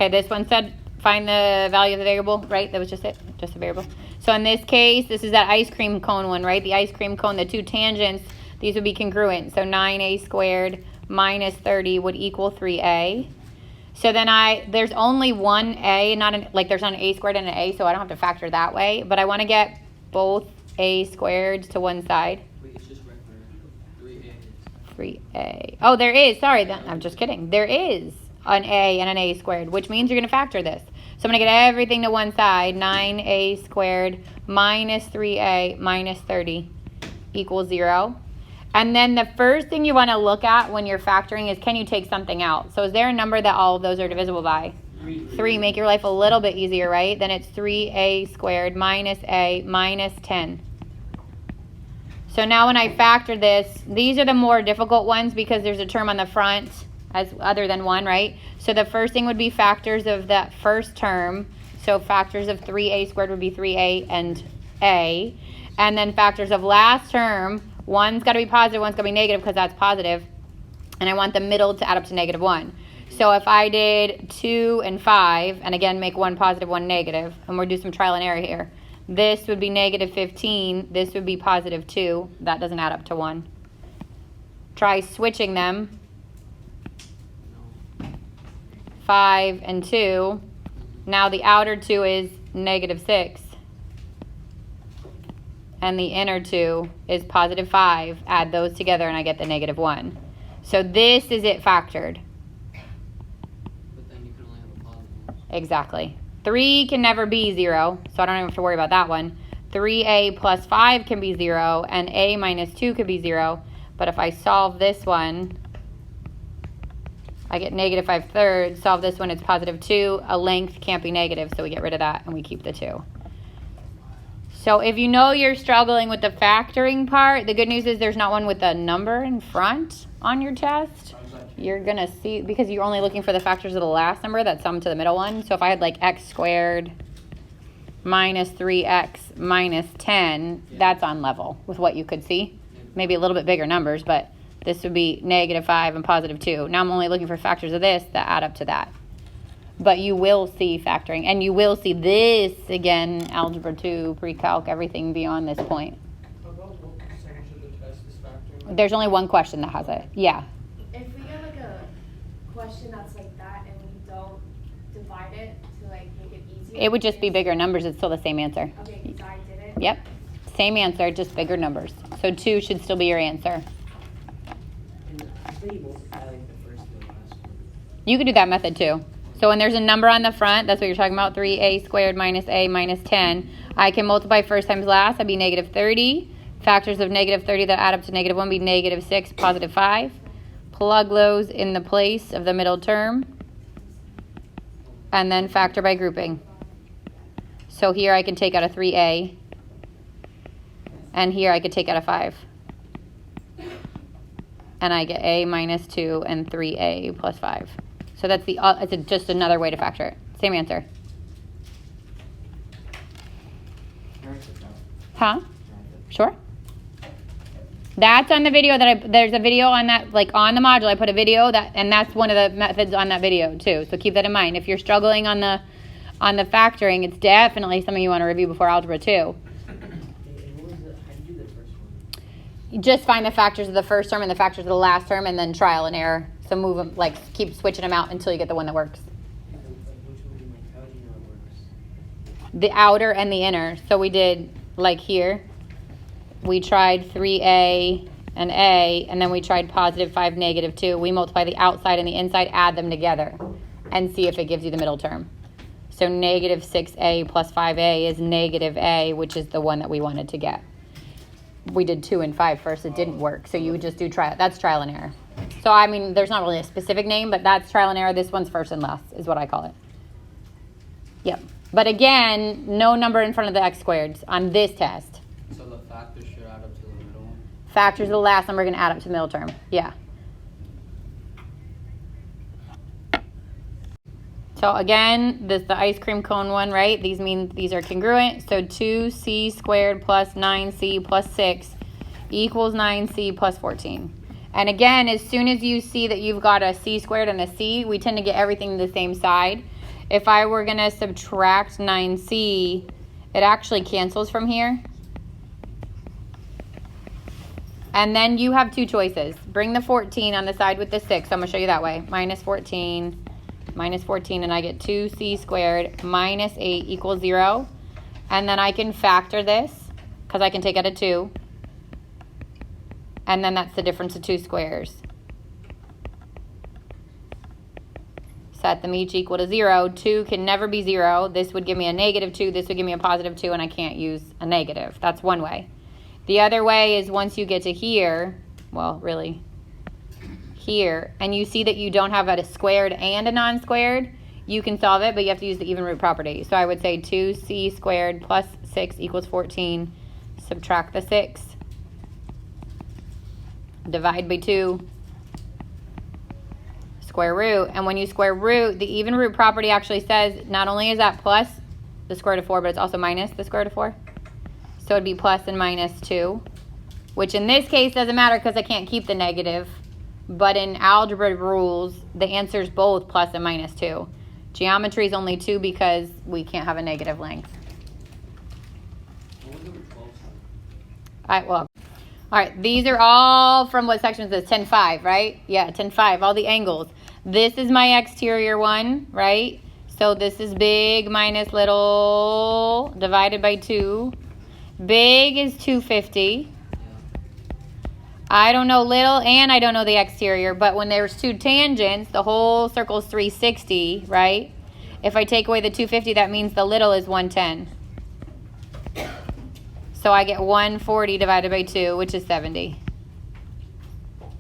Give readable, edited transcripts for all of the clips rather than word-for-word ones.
Okay, this one said find the value of the variable, right? That was just it, just a variable. So in this case, this is that ice cream cone one, right? The ice cream cone, the two tangents, these would be congruent. So 9a squared minus 30 would equal 3a. So then there's only one a, there's not an a squared and an a, so I don't have to factor that way. But I want to get both a squared to one side. Wait, it's just regular 3a. 3a. Oh, there is. Sorry, I'm just kidding. There is an a and an a squared, which means you're going to factor this. So I'm going to get everything to one side. 9a squared minus 3a minus 30 equals 0. And then the first thing you want to look at when you're factoring is, can you take something out? So is there a number that all of those are divisible by? 3. Make your life a little bit easier, right? Then it's 3a squared minus a minus 10. So now when I factor this, these are the more difficult ones because there's a term on the front as other than 1, right? So the first thing would be factors of that first term. So factors of 3a squared would be 3a and a. And then factors of last term, one's got to be positive, one's got to be negative because that's positive. And I want the middle to add up to -1. So if I did 2 and 5, and again make one positive, one negative, and we'll do some trial and error here. This would be -15, this would be +2. That doesn't add up to 1. Try switching them. 5 and 2. Now the outer 2 is -6. And the inner 2 is +5. Add those together and I get the -1. So this is it factored. But then you can only have a positive. Exactly. 3 can never be 0, so I don't even have to worry about that one. 3a plus 5 can be 0, and a minus 2 could be 0. But if I solve this one, I get -5/3. Solve this one, it's +2. A length can't be negative, so we get rid of that and we keep the 2. So if you know you're struggling with the factoring part, the good news is there's not one with a number in front on your test. You're going to see, because you're only looking for the factors of the last number that sum to the middle one. So if I had like x squared minus 3x minus 10, that's on level with what you could see. Maybe a little bit bigger numbers, but this would be -5 and +2. Now I'm only looking for factors of this that add up to that. But you will see factoring, and you will see this again, algebra 2, pre-calc, everything beyond this point. How about what percentage of the test is factoring? There's only one question that has it. Yeah. If we get like a question that's like that and we don't divide it to like make it easier. It would just be bigger numbers. It's still the same answer. Okay, because I did it. Yep. Same answer, just bigger numbers. So 2 should still be your answer. And I think you multiply like the first and the last one. You could do that method too. So when there's a number on the front, that's what you're talking about, 3a squared minus a minus 10. I can multiply first times last. That'd be -30. Factors of -30 that add up to -1 be -6, +5. Plug those in the place of the middle term. And then factor by grouping. So here I can take out a 3a. And here I could take out a 5. And I get a minus 2 and 3a plus 5. So that's it's just another way to factor it. Same answer. Huh? Sure. That's on the video there's a video on that, like on the module. I put a video and that's one of the methods on that video too. So keep that in mind. If you're struggling on the factoring, it's definitely something you want to review before algebra 2. How do you do the first one? You just find the factors of the first term and the factors of the last term, and then trial and error. So move them, like keep switching them out until you get the one that works. And then, which one do you like? How do you know it works? The outer and the inner. So we did like here. We tried 3a and a, and then we tried +5, -2. We multiply the outside and the inside, add them together, and see if it gives you the middle term. So -6a plus 5a is -a, which is the one that we wanted to get. We did 2 and 5 first. It didn't work. So you would just do trial. That's trial and error. So, I mean, there's not really a specific name, but that's trial and error. This one's first and last is what I call it. Yep. But again, no number in front of the x squareds on this test. So the factors should add up to the middle one? Factors of the last number are going to add up to the middle term. Yeah. So again, this is the ice cream cone one, right? These mean these are congruent. So 2c squared plus 9c plus 6 equals 9c plus 14. And again, as soon as you see that you've got a c squared and a c, we tend to get everything the same side. if I were gonna subtract 9c, it actually cancels from here. And then you have two choices. Bring the 14 on the side with the 6. So I'm gonna show you that way. Minus 14, and I get 2c squared minus 8 equals 0. And then I can factor this, because I can take out a 2. And then that's the difference of two squares. Set them each equal to 0. 2 can never be 0. This would give me a negative 2. This would give me a positive 2, and I can't use a negative. That's one way. The other way is once you get to here, well, really, here, and you see that you don't have a squared and a non-squared, you can solve it, but you have to use the even root property. So I would say 2c squared plus 6 equals 14. Subtract the 6. Divide by 2. Square root. And when you square root, the even root property actually says not only is that plus the square root of 4, but it's also minus the square root of 4. So it'd be plus and minus 2, which in this case doesn't matter because I can't keep the negative. But in algebra rules, the answer is both plus and minus 2. Geometry is only 2 because we can't have a negative length. All right, these are all from what section is this? 10.5, right? Yeah, 10.5, all the angles. This is my exterior one, right? So this is big minus little divided by 2. Big is 250. I don't know little and I don't know the exterior, but when there's two tangents, the whole circle is 360, right? If I take away the 250, that means the little is 110. So I get 140 divided by 2, which is 70. Oh,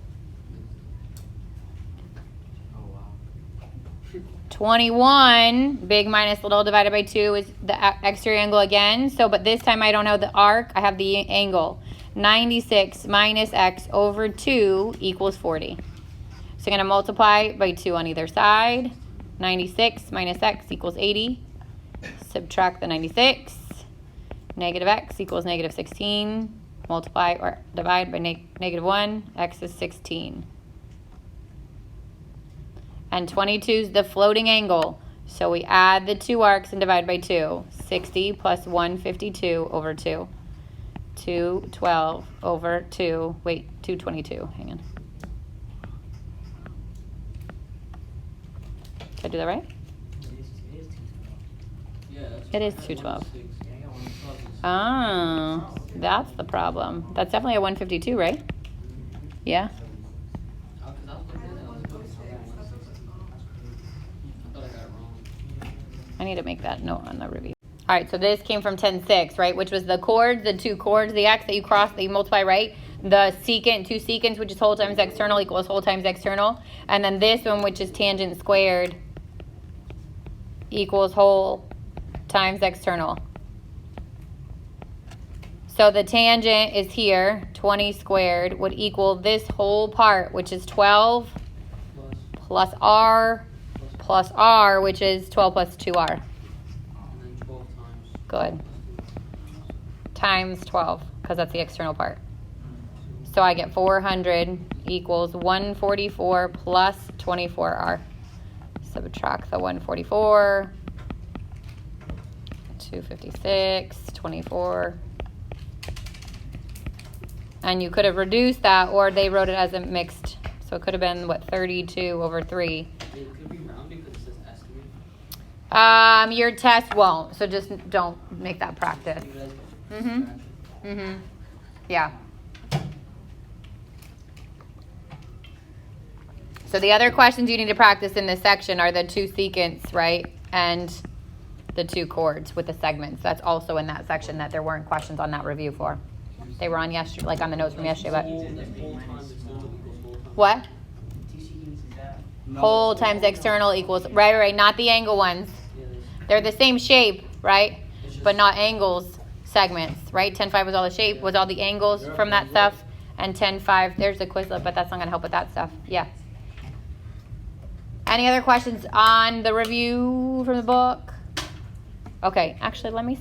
wow. 21, big minus little divided by 2 is the exterior angle again. So, but this time I don't know the arc, I have the angle. 96 minus x over 2 equals 40. So I'm going to multiply by 2 on either side. 96 minus x equals 80. Subtract the 96. Negative x equals negative 16. Multiply or divide by negative 1. X is 16. And 22 is the floating angle. So we add the two arcs and divide by 2. 60 plus 152 over 2. 212 over 2. Wait, 222. Hang on. Did I do that right? It is 212. Oh, that's the problem. That's definitely a 152, right? Yeah. I need to make that note on the review. All right, so this came from 10.6, right? Which was the chords, the two chords, the x that you cross, that you multiply, right? The secant, two secants, which is whole times external equals whole times external. And then this one, which is tangent squared, equals whole times external. So the tangent is here, 20 squared, would equal this whole part, which is 12 plus r, which is 12 plus 2r. And then 12 times. Good. Times 12, because that's the external part. So I get 400 equals 144 plus 24r. Subtract the 144. 256, 24. And you could have reduced that, or they wrote it as a mixed. So it could have been, what, 32 over 3. It could be round because it says estimate. Your test won't, so just don't make that practice. Yeah. So the other questions you need to practice in this section are the two secants, right? And the two chords with the segments. That's also in that section that there weren't questions on that review for. They were on yesterday, like on the notes from yesterday, but what? Whole times external equals, right, not the angle ones. They're the same shape, right? But not angles, segments, right? 10.5 was all the shape, was all the angles from that stuff. And 10.5, there's the Quizlet, but that's not going to help with that stuff. Yeah. Any other questions on the review from the book? Okay, actually, let me